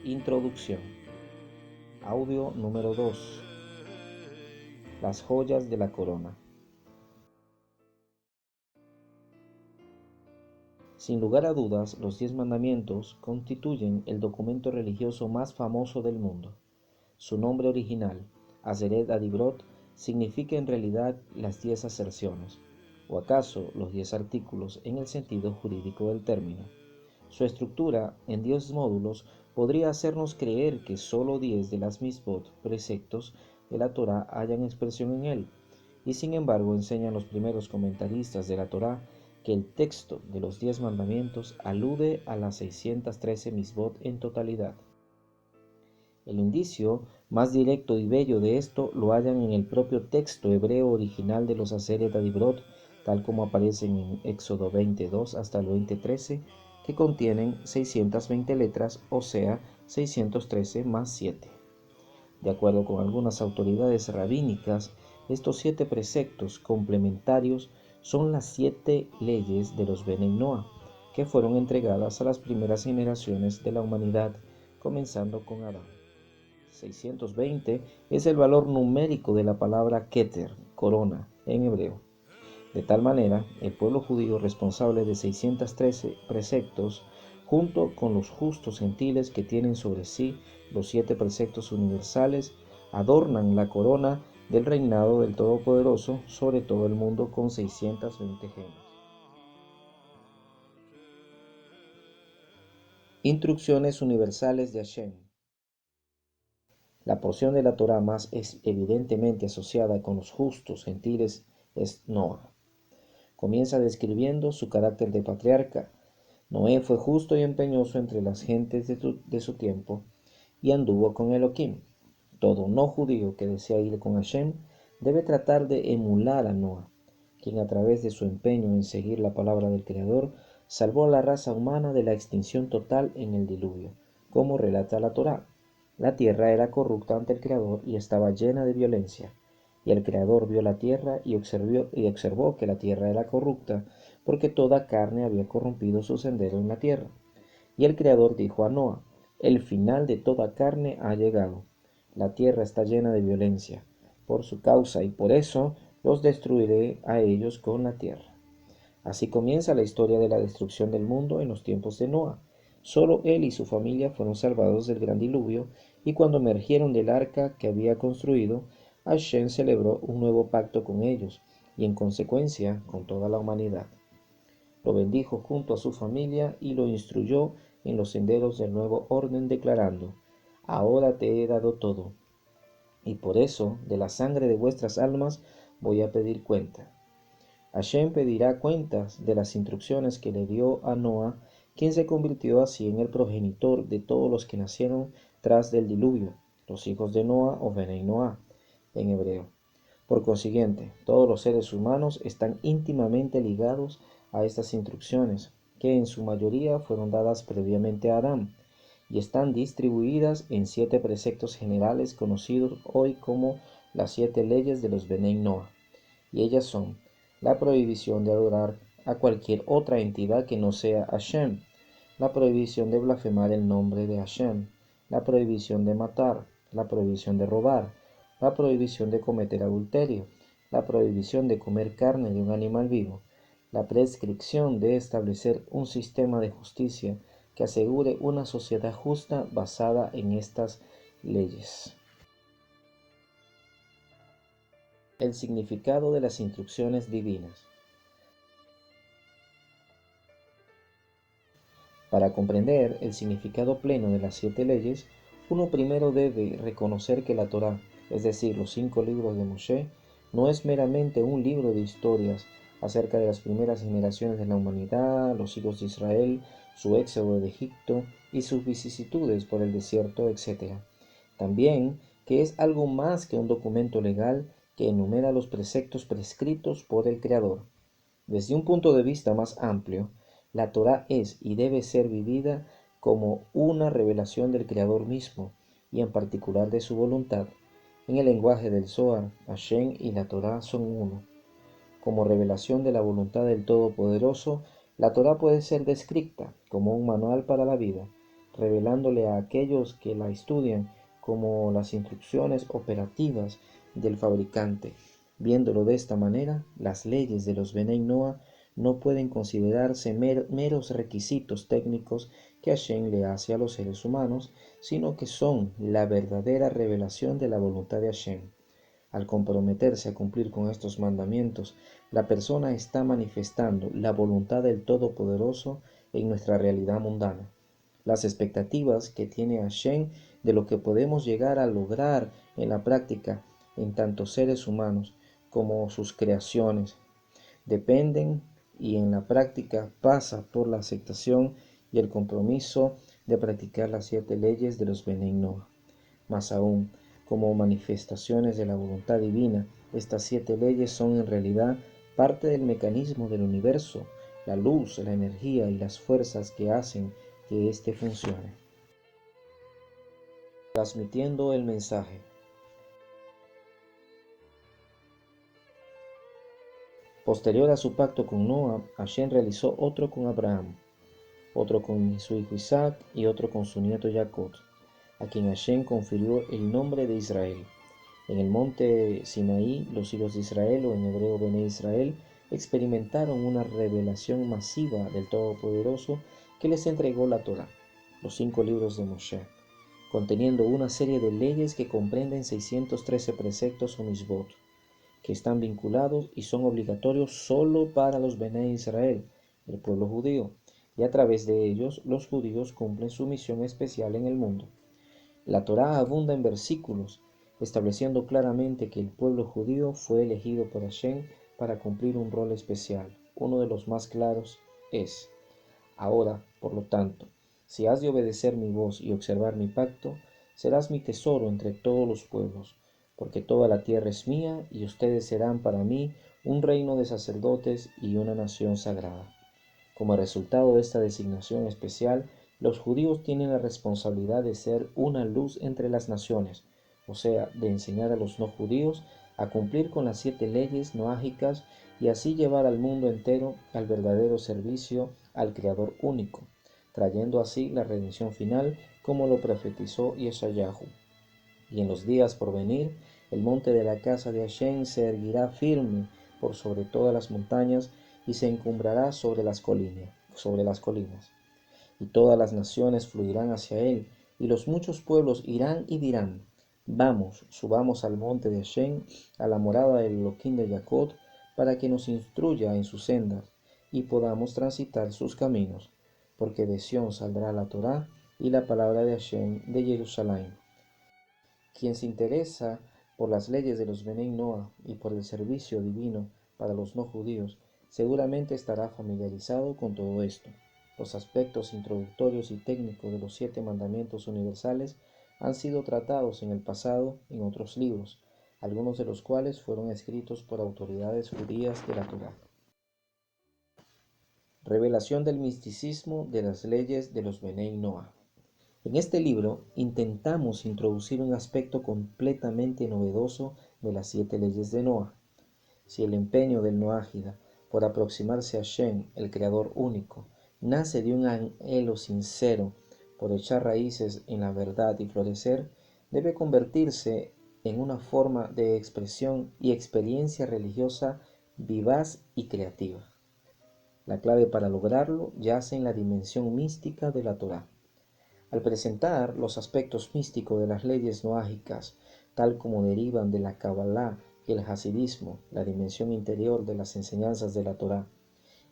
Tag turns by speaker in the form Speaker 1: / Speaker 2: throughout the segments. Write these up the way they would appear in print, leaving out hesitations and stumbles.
Speaker 1: Introducción. Audio número 2. Las joyas de la corona. Sin lugar a dudas, los 10 mandamientos constituyen el documento religioso más famoso del mundo. Su nombre original, Aseret Adibrot, significa en realidad las 10 aserciones, o acaso los 10 artículos en el sentido jurídico del término. Su estructura en 10 módulos podría hacernos creer que solo 10 de las misbot, preceptos de la Torá, hayan expresión en él, y sin embargo enseñan los primeros comentaristas de la Torá que el texto de los 10 mandamientos alude a las 613 misbot en totalidad. El indicio más directo y bello de esto lo hallan en el propio texto hebreo original de los Aseret Adibrot, tal como aparecen en Éxodo 22 hasta el 20:13, que contienen 620 letras, o sea, 613 más 7. De acuerdo con algunas autoridades rabínicas, estos 7 preceptos complementarios son las 7 leyes de los Benei Noah, que fueron entregadas a las primeras generaciones de la humanidad, comenzando con Adán. 620 es el valor numérico de la palabra Keter, corona, en hebreo. De tal manera, el pueblo judío responsable de 613 preceptos, junto con los justos gentiles que tienen sobre sí los 7 preceptos universales, adornan la corona del reinado del Todopoderoso sobre todo el mundo con 620 gemas. Instrucciones universales de Hashem. La porción de la Torá más evidentemente asociada con los justos gentiles es Noah. Comienza describiendo su carácter de patriarca. Noé fue justo y empeñoso entre las gentes de su tiempo y anduvo con Elohim. Todo no judío que desea ir con Hashem debe tratar de emular a Noah, quien a través de su empeño en seguir la palabra del Creador salvó a la raza humana de la extinción total en el diluvio, como relata la Torá. La tierra era corrupta ante el Creador y estaba llena de violencia. Y el Creador vio la tierra y observó que la tierra era corrupta, porque toda carne había corrompido su sendero en la tierra. Y el Creador dijo a Noah: el final de toda carne ha llegado. La tierra está llena de violencia por su causa, y por eso los destruiré a ellos con la tierra. Así comienza la historia de la destrucción del mundo en los tiempos de Noah. Solo él y su familia fueron salvados del gran diluvio, y cuando emergieron del arca que había construido, Hashem celebró un nuevo pacto con ellos, y en consecuencia con toda la humanidad. Lo bendijo junto a su familia y lo instruyó en los senderos del nuevo orden, declarando: ahora te he dado todo, y por eso de la sangre de vuestras almas voy a pedir cuenta. Hashem pedirá cuentas de las instrucciones que le dio a Noah, quien se convirtió así en el progenitor de todos los que nacieron tras del diluvio, los hijos de Noah o Benei Noah en hebreo. Por consiguiente, todos los seres humanos están íntimamente ligados a estas instrucciones, que en su mayoría fueron dadas previamente a Adán, y están distribuidas en 7 preceptos generales conocidos hoy como las 7 leyes de los Benei Noah, y ellas son: la prohibición de adorar a cualquier otra entidad que no sea Hashem, la prohibición de blasfemar el nombre de Hashem, la prohibición de matar, la prohibición de robar, la prohibición de cometer adulterio, la prohibición de comer carne de un animal vivo, la prescripción de establecer un sistema de justicia que asegure una sociedad justa basada en estas leyes. El significado de las instrucciones divinas. Para comprender el significado pleno de las 7 leyes, uno primero debe reconocer que la Torá, es decir, los 5 libros de Moshe, no es meramente un libro de historias acerca de las primeras generaciones de la humanidad, los hijos de Israel, su éxodo de Egipto y sus vicisitudes por el desierto, etc. También que es algo más que un documento legal que enumera los preceptos prescritos por el Creador. Desde un punto de vista más amplio, la Torá es y debe ser vivida como una revelación del Creador mismo, y en particular de su voluntad. En el lenguaje del Zohar, Hashem y la Torá son uno. Como revelación de la voluntad del Todopoderoso, la Torá puede ser descrita como un manual para la vida, revelándole a aquellos que la estudian como las instrucciones operativas del fabricante. Viéndolo de esta manera, las leyes de los Benei Noah no pueden considerarse meros requisitos técnicos que Hashem le hace a los seres humanos, sino que son la verdadera revelación de la voluntad de Hashem. Al comprometerse a cumplir con estos mandamientos, la persona está manifestando la voluntad del Todopoderoso en nuestra realidad mundana. Las expectativas que tiene Hashem de lo que podemos llegar a lograr en la práctica en tanto seres humanos como sus creaciones dependen y en la práctica pasa por la aceptación y el compromiso de practicar las 7 leyes de los Benei Noah. Más aún, como manifestaciones de la voluntad divina, estas 7 leyes son en realidad parte del mecanismo del universo, la luz, la energía y las fuerzas que hacen que éste funcione. Transmitiendo el mensaje. Posterior a su pacto con Noah, Hashem realizó otro con Abraham, otro con su hijo Isaac y otro con su nieto Jacob, a quien Hashem confirió el nombre de Israel. En el monte Sinaí, los hijos de Israel, o en hebreo Bene Israel, experimentaron una revelación masiva del Todopoderoso que les entregó la Torá, los 5 libros de Moshe, conteniendo una serie de leyes que comprenden 613 preceptos o misbot, que están vinculados y son obligatorios solo para los Bene Israel, el pueblo judío, y a través de ellos los judíos cumplen su misión especial en el mundo. La Torá abunda en versículos, estableciendo claramente que el pueblo judío fue elegido por Hashem para cumplir un rol especial. Uno de los más claros es: ahora, por lo tanto, si has de obedecer mi voz y observar mi pacto, serás mi tesoro entre todos los pueblos, porque toda la tierra es mía y ustedes serán para mí un reino de sacerdotes y una nación sagrada. Como resultado de esta designación especial, los judíos tienen la responsabilidad de ser una luz entre las naciones, o sea, de enseñar a los no judíos a cumplir con las 7 leyes noágicas y así llevar al mundo entero al verdadero servicio al Creador único, trayendo así la redención final como lo profetizó Yeshayahu. Y en los días por venir, el monte de la casa de Hashem se erguirá firme por sobre todas las montañas y se encumbrará sobre las colinas. Y todas las naciones fluirán hacia él, y los muchos pueblos irán y dirán: vamos, subamos al monte de Hashem, a la morada del Elohim de Jacob, para que nos instruya en sus sendas, y podamos transitar sus caminos, porque de Sión saldrá la Torá y la palabra de Hashem de Jerusalén. Quien se interesa por las leyes de los Benei Noah y por el servicio divino para los no judíos, seguramente estará familiarizado con todo esto. Los aspectos introductorios y técnicos de los 7 mandamientos universales han sido tratados en el pasado en otros libros, algunos de los cuales fueron escritos por autoridades judías de la Torá. Revelación del misticismo de las leyes de los Benei Noah. En este libro intentamos introducir un aspecto completamente novedoso de las 7 leyes de Noah. Si el empeño del Noágida por aproximarse a Shem, el Creador único, nace de un anhelo sincero por echar raíces en la verdad y florecer, debe convertirse en una forma de expresión y experiencia religiosa vivaz y creativa. La clave para lograrlo yace en la dimensión mística de la Torá. Al presentar los aspectos místicos de las leyes noágicas, tal como derivan de la Kabbalah y el Hasidismo, la dimensión interior de las enseñanzas de la Torá,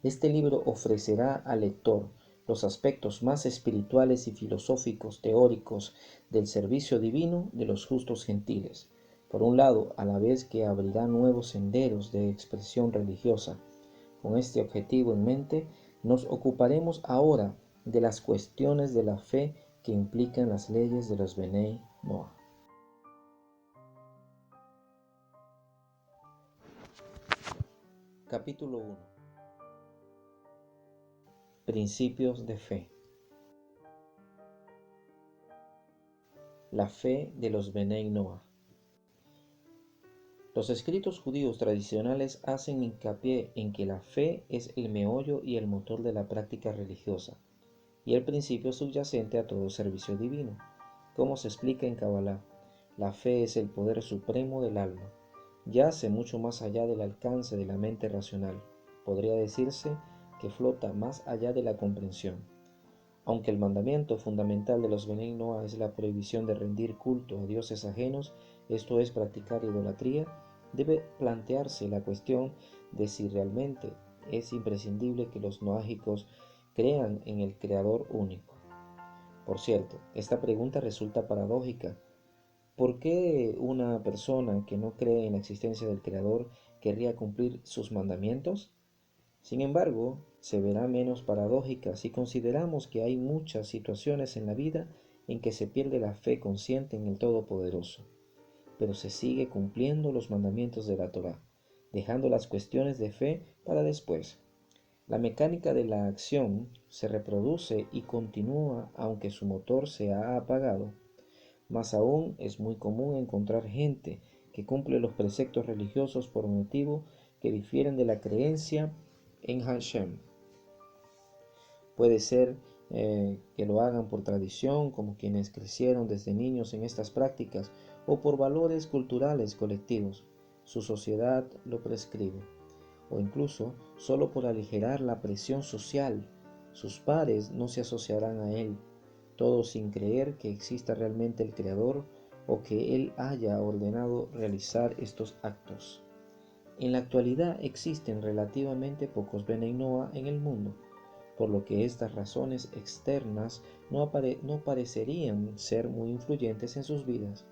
Speaker 1: este libro ofrecerá al lector los aspectos más espirituales y filosóficos teóricos del servicio divino de los justos gentiles. Por un lado, a la vez que abrirá nuevos senderos de expresión religiosa. Con este objetivo en mente, nos ocuparemos ahora de las cuestiones de la fe que implican las leyes de los Benei Noah. Capítulo 1. Principios de fe. La fe de los Benei Noah. Los escritos judíos tradicionales hacen hincapié en que la fe es el meollo y el motor de la práctica religiosa. y el principio subyacente a todo servicio divino. Como se explica en Kabbalah, la fe es el poder supremo del alma. Yace mucho más allá del alcance de la mente racional. Podría decirse que flota más allá de la comprensión. Aunque el mandamiento fundamental de los Benei Noah es la prohibición de rendir culto a dioses ajenos, esto es practicar idolatría, debe plantearse la cuestión de si realmente es imprescindible que los noágicos crean en el Creador único. Por cierto, esta pregunta resulta paradójica. ¿Por qué una persona que no cree en la existencia del Creador querría cumplir sus mandamientos? Sin embargo, se verá menos paradójica si consideramos que hay muchas situaciones en la vida en que se pierde la fe consciente en el Todopoderoso, pero se sigue cumpliendo los mandamientos de la Torá, dejando las cuestiones de fe para después. La mecánica de la acción se reproduce y continúa aunque su motor se ha apagado. Más aún, es muy común encontrar gente que cumple los preceptos religiosos por motivo que difieren de la creencia en Hashem. Puede ser que lo hagan por tradición, como quienes crecieron desde niños en estas prácticas, o por valores culturales colectivos. Su sociedad lo prescribe, o incluso solo por aligerar la presión social. Sus pares no se asociarán a él, todo sin creer que exista realmente el Creador o que Él haya ordenado realizar estos actos. En la actualidad existen relativamente pocos Benei Noah en el mundo, por lo que estas razones externas no parecerían ser muy influyentes en sus vidas,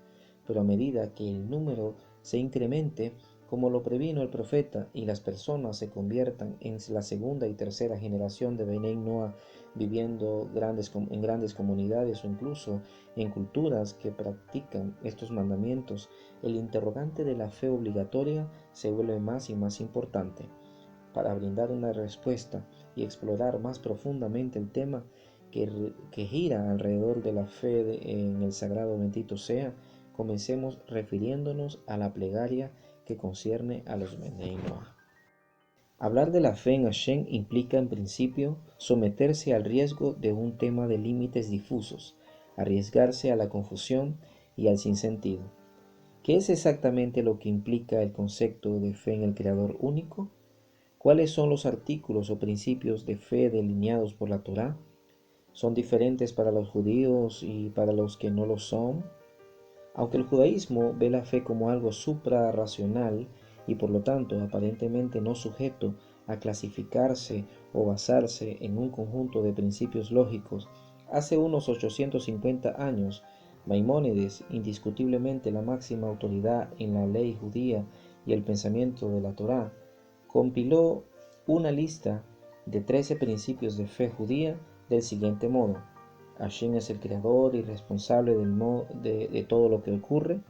Speaker 1: pero a medida que el número se incremente, como lo previno el profeta, y las personas se conviertan en la segunda y tercera generación de Benei Noah, viviendo en grandes comunidades o incluso en culturas que practican estos mandamientos, el interrogante de la fe obligatoria se vuelve más y más importante. Para brindar una respuesta y explorar más profundamente el tema que gira alrededor de la fe en el sagrado bendito sea, comencemos refiriéndonos a la plegaria que concierne a los Benei Noah. Hablar de la fe en Hashem implica en principio someterse al riesgo de un tema de límites difusos, arriesgarse a la confusión y al sinsentido. ¿Qué es exactamente lo que implica el concepto de fe en el Creador único? ¿Cuáles son los artículos o principios de fe delineados por la Torá? ¿Son diferentes para los judíos y para los que no lo son? Aunque el judaísmo ve la fe como algo suprarracional y por lo tanto aparentemente no sujeto a clasificarse o basarse en un conjunto de principios lógicos, hace unos 850 años, Maimónides, indiscutiblemente la máxima autoridad en la ley judía y el pensamiento de la Torá, compiló una lista de 13 principios de fe judía del siguiente modo. Hashem es el creador y responsable de todo lo que ocurre.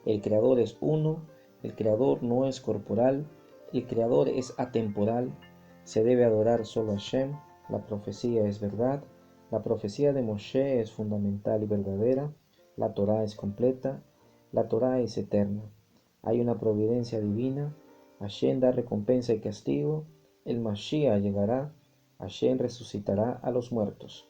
Speaker 1: El creador es uno. El creador no es corporal. El creador es atemporal. Se debe adorar solo a Hashem. La profecía es verdad. La profecía de Moshe es fundamental y verdadera. La Torá es completa. La Torá es eterna. Hay una providencia divina. Hashem da recompensa y castigo. El Mashiach llegará. Hashem resucitará a los muertos.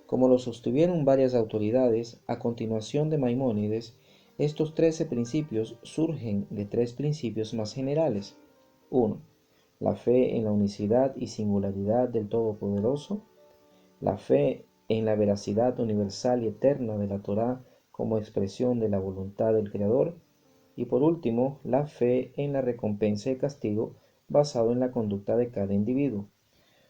Speaker 1: Como lo sostuvieron varias autoridades, a continuación de Maimónides, estos 13 principios surgen de 3 principios más generales. 1. La fe en la unicidad y singularidad del Todopoderoso. La fe en la veracidad universal y eterna de la Torá como expresión de la voluntad del Creador. Y por último, la fe en la recompensa y castigo basado en la conducta de cada individuo.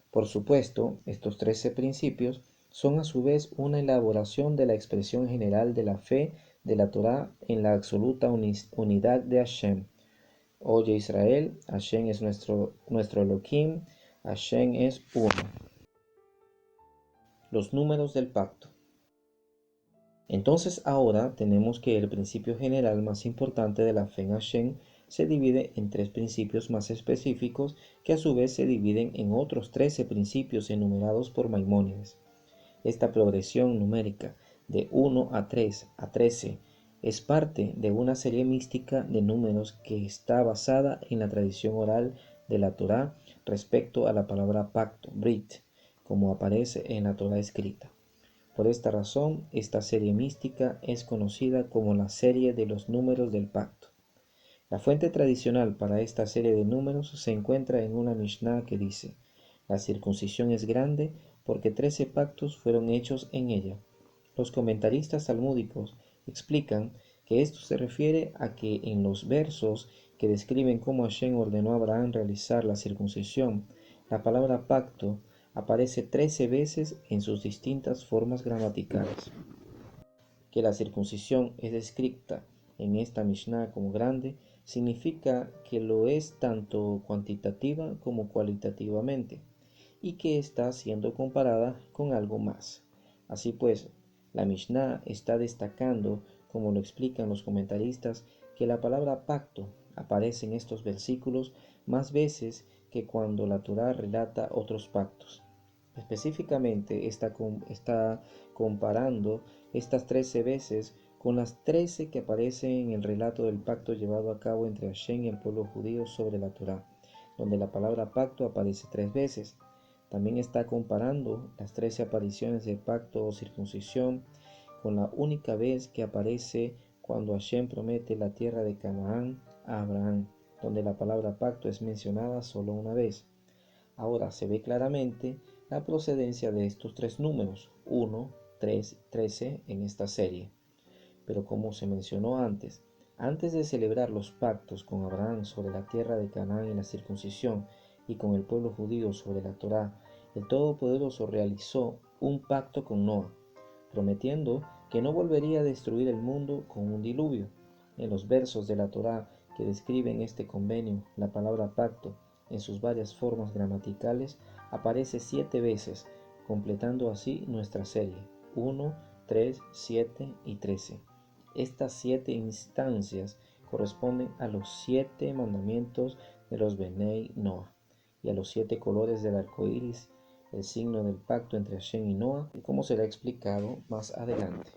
Speaker 1: Por supuesto, estos 13 principios son a su vez una elaboración de la expresión general de la fe de la Torá en la absoluta unidad de Hashem. Oye Israel, Hashem es nuestro Elohim, Hashem es uno. Los números del pacto. Entonces ahora tenemos que el principio general más importante de la fe en Hashem se divide en 3 principios más específicos que a su vez se dividen en otros 13 principios enumerados por Maimónides. Esta progresión numérica de 1 a 3 a 13 es parte de una serie mística de números que está basada en la tradición oral de la Torá respecto a la palabra pacto, Brit, como aparece en la Torá escrita. Por esta razón, esta serie mística es conocida como la serie de los números del pacto. La fuente tradicional para esta serie de números se encuentra en una Mishnah que dice: la circuncisión es grande porque 13 pactos fueron hechos en ella. Los comentaristas talmúdicos explican que esto se refiere a que en los versos que describen cómo Hashem ordenó a Abraham realizar la circuncisión, la palabra pacto aparece 13 veces en sus distintas formas gramaticales. Que la circuncisión es descrita en esta Mishnah como grande significa que lo es tanto cuantitativa como cualitativamente, y que está siendo comparada con algo más. Así pues, la Mishnah está destacando, como lo explican los comentaristas, que la palabra pacto aparece en estos versículos más veces que cuando la Torá relata otros pactos. Específicamente está comparando estas 13 veces con las 13 que aparecen en el relato del pacto llevado a cabo entre Hashem y el pueblo judío sobre la Torá, donde la palabra pacto aparece 3 veces. También está comparando las 13 apariciones del pacto o circuncisión con la única vez que aparece cuando Hashem promete la tierra de Canaán a Abraham, donde la palabra pacto es mencionada solo una vez. Ahora se ve claramente la procedencia de estos tres números, 1, 3, 13 en esta serie. Pero como se mencionó antes de celebrar los pactos con Abraham sobre la tierra de Canaán y la circuncisión, y con el pueblo judío sobre la Torá, el Todopoderoso realizó un pacto con Noa, prometiendo que no volvería a destruir el mundo con un diluvio. En los versos de la Torá que describen este convenio, la palabra pacto, en sus varias formas gramaticales, aparece 7 veces, completando así nuestra serie, 1, 3, 7 y 13. Estas 7 instancias corresponden a los 7 mandamientos de los Benei Noah y a los 7 colores del arco iris, el signo del pacto entre Hashem y Noah, como será explicado más adelante.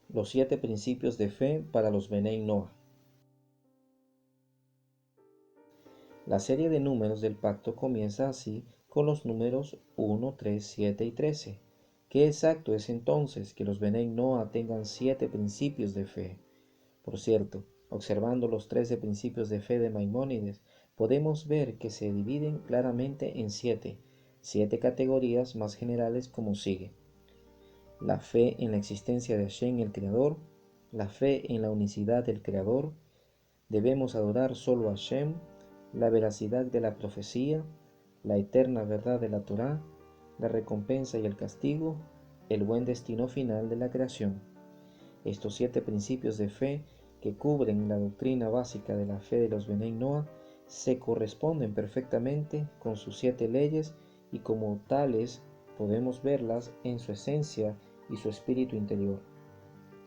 Speaker 1: Los 7 principios de fe para los Benei Noah. La serie de números del pacto comienza así con los números 1, 3, 7 y 13. ¿Qué exacto es entonces que los Benei Noah tengan 7 principios de fe? Por cierto, observando los 13 principios de fe de Maimónides, podemos ver que se dividen claramente en 7 categorías más generales como sigue: la fe en la existencia de Hashem el Creador, la fe en la unicidad del Creador, debemos adorar solo a Hashem, la veracidad de la profecía, la eterna verdad de la Torá, la recompensa y el castigo, el buen destino final de la creación. Estos 7 principios de fe que cubren la doctrina básica de la fe de los Benei Noah se corresponden perfectamente con sus 7 leyes y como tales podemos verlas en su esencia y su espíritu interior.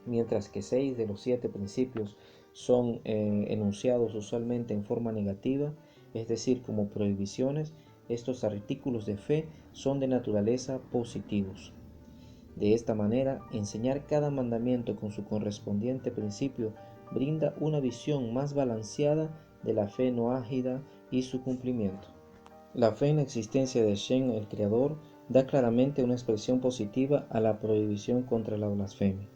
Speaker 1: Mientras que 6 de los 7 principios son enunciados usualmente en forma negativa, es decir, como prohibiciones, estos artículos de fe son de naturaleza positivos. De esta manera, enseñar cada mandamiento con su correspondiente principio brinda una visión más balanceada de la fe noáhida y su cumplimiento. La fe en la existencia de Hashem, el Creador, da claramente una expresión positiva a la prohibición contra la blasfemia.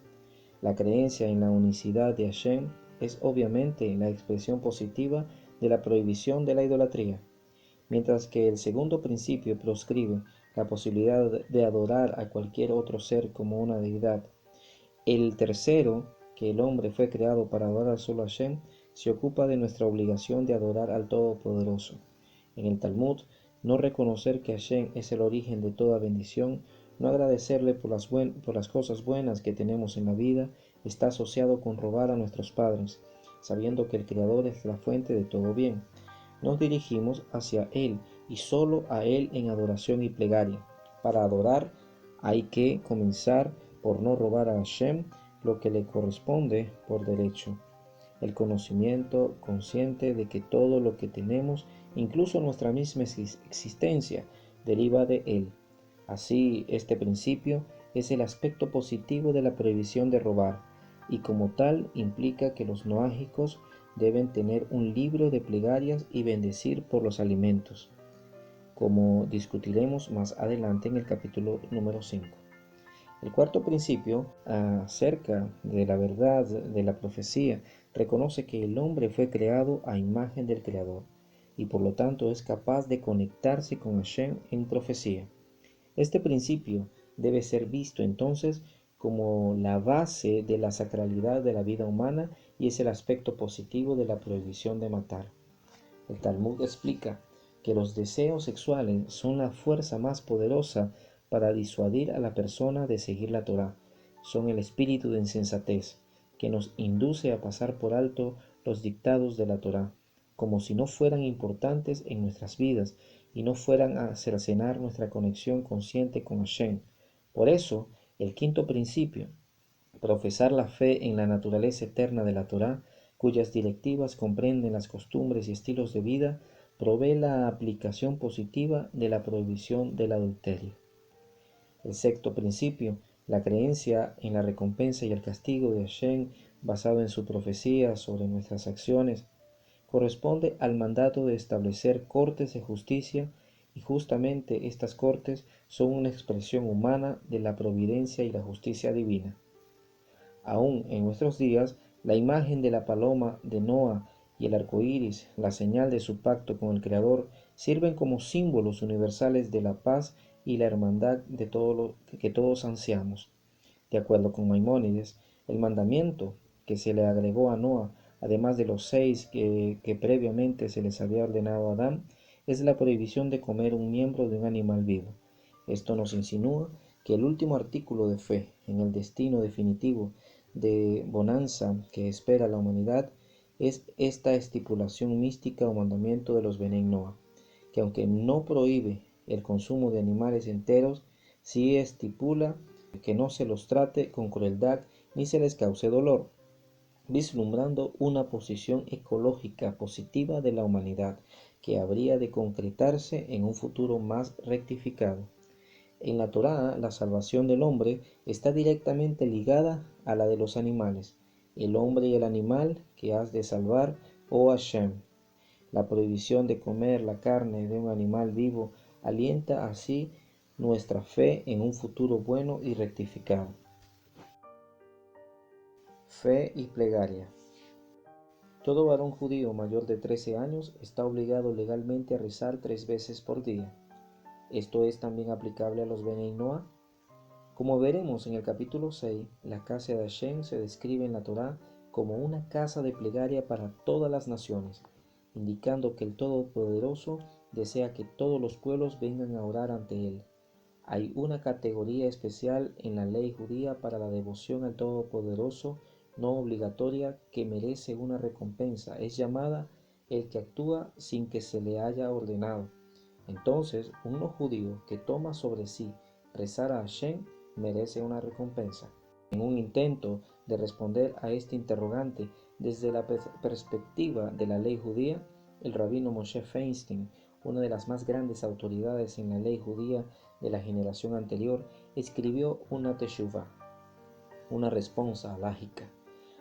Speaker 1: La creencia en la unicidad de Hashem es obviamente la expresión positiva de la prohibición de la idolatría, mientras que el segundo principio proscribe la posibilidad de adorar a cualquier otro ser como una deidad. El tercero, que el hombre fue creado para adorar solo a Hashem, se ocupa de nuestra obligación de adorar al Todopoderoso. En el Talmud, no reconocer que Hashem es el origen de toda bendición, no agradecerle por las cosas buenas que tenemos en la vida, está asociado con robar a nuestros padres, sabiendo que el Creador es la fuente de todo bien. Nos dirigimos hacia Él y solo a Él en adoración y plegaria. Para adorar hay que comenzar por no robar a Hashem lo que le corresponde por derecho. El conocimiento consciente de que todo lo que tenemos, incluso nuestra misma existencia, deriva de Él. Así, este principio es el aspecto positivo de la prohibición de robar, y como tal implica que los noágicos deben tener un libro de plegarias y bendecir por los alimentos. como discutiremos más adelante en el capítulo número 5. El cuarto principio, acerca de la verdad de la profecía, reconoce que el hombre fue creado a imagen del Creador y por lo tanto es capaz de conectarse con Hashem en profecía. Este principio debe ser visto entonces como la base de la sacralidad de la vida humana y es el aspecto positivo de la prohibición de matar. El Talmud explica que los deseos sexuales son la fuerza más poderosa para disuadir a la persona de seguir la Torá. Son el espíritu de insensatez que nos induce a pasar por alto los dictados de la Torá, como si no fueran importantes en nuestras vidas y no fueran a cercenar nuestra conexión consciente con Hashem. Por eso, el quinto principio, profesar la fe en la naturaleza eterna de la Torá, cuyas directivas comprenden las costumbres y estilos de vida, provee la aplicación positiva de la prohibición del adulterio. El sexto principio, la creencia en la recompensa y el castigo de Hashem basado en su profecía sobre nuestras acciones, corresponde al mandato de establecer cortes de justicia y justamente estas cortes son una expresión humana de la providencia y la justicia divina. Aún en nuestros días, la imagen de la paloma de Noa y el arco iris, la señal de su pacto con el Creador, sirven como símbolos universales de la paz y la hermandad de todo lo que todos ansiamos. De acuerdo con Maimónides, el mandamiento que se le agregó a Noa, además de los 6 que previamente se les había ordenado a Adán, es la prohibición de comer un miembro de un animal vivo. Esto nos insinúa que el último artículo de fe en el destino definitivo de bonanza que espera la humanidad es esta estipulación mística o mandamiento de los Benei Noa, que aunque no prohíbe el consumo de animales enteros, sí estipula que no se los trate con crueldad ni se les cause dolor, vislumbrando una posición ecológica positiva de la humanidad que habría de concretarse en un futuro más rectificado. En la Torá, la salvación del hombre está directamente ligada a la de los animales. El hombre y el animal que has de salvar, oh Hashem. La prohibición de comer la carne de un animal vivo alienta así nuestra fe en un futuro bueno y rectificado. Fe y plegaria. Todo varón judío mayor de 13 años está obligado legalmente a rezar 3 veces por día. ¿Esto es también aplicable a los Benei Noa? Como veremos en el capítulo 6, la casa de Hashem se describe en la Torá como una casa de plegaria para todas las naciones, indicando que el Todopoderoso desea que todos los pueblos vengan a orar ante Él. Hay una categoría especial en la ley judía para la devoción al Todopoderoso, no obligatoria, que merece una recompensa. Es llamada el que actúa sin que se le haya ordenado. Entonces, un no judío que toma sobre sí rezar a Hashem merece una recompensa. En un intento de responder a este interrogante desde la perspectiva de la ley judía, el rabino Moshe Feinstein, una de las más grandes autoridades en la ley judía de la generación anterior, escribió una teshuvá, una respuesta alágica,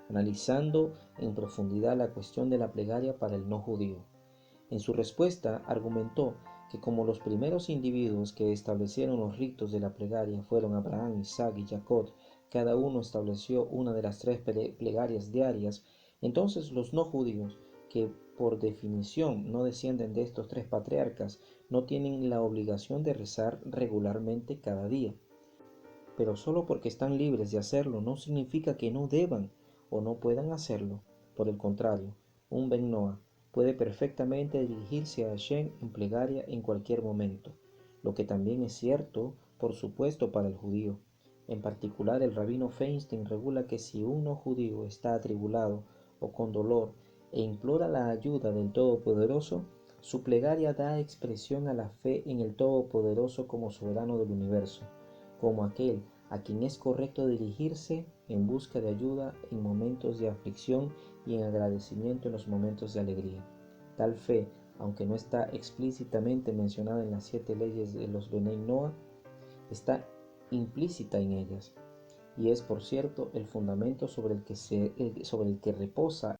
Speaker 1: analizando en profundidad la cuestión de la plegaria para el no judío. En su respuesta argumentó que como los primeros individuos que establecieron los ritos de la plegaria fueron Abraham, Isaac y Jacob, cada uno estableció una de las 3 plegarias diarias, entonces los no judíos, que por definición no descienden de estos 3 patriarcas, no tienen la obligación de rezar regularmente cada día. Pero solo porque están libres de hacerlo no significa que no deban o no puedan hacerlo. Por el contrario, un Ben Noa puede perfectamente dirigirse a Hashem en plegaria en cualquier momento, lo que también es cierto, por supuesto, para el judío. En particular, el rabino Feinstein regula que si un no judío está atribulado o con dolor e implora la ayuda del Todopoderoso, su plegaria da expresión a la fe en el Todopoderoso como soberano del universo, como aquel a quien es correcto dirigirse en busca de ayuda en momentos de aflicción y en agradecimiento en los momentos de alegría. Tal fe, aunque no está explícitamente mencionada en las 7 leyes de los Benei Noa, está implícita en ellas, y es por cierto el fundamento sobre el que reposa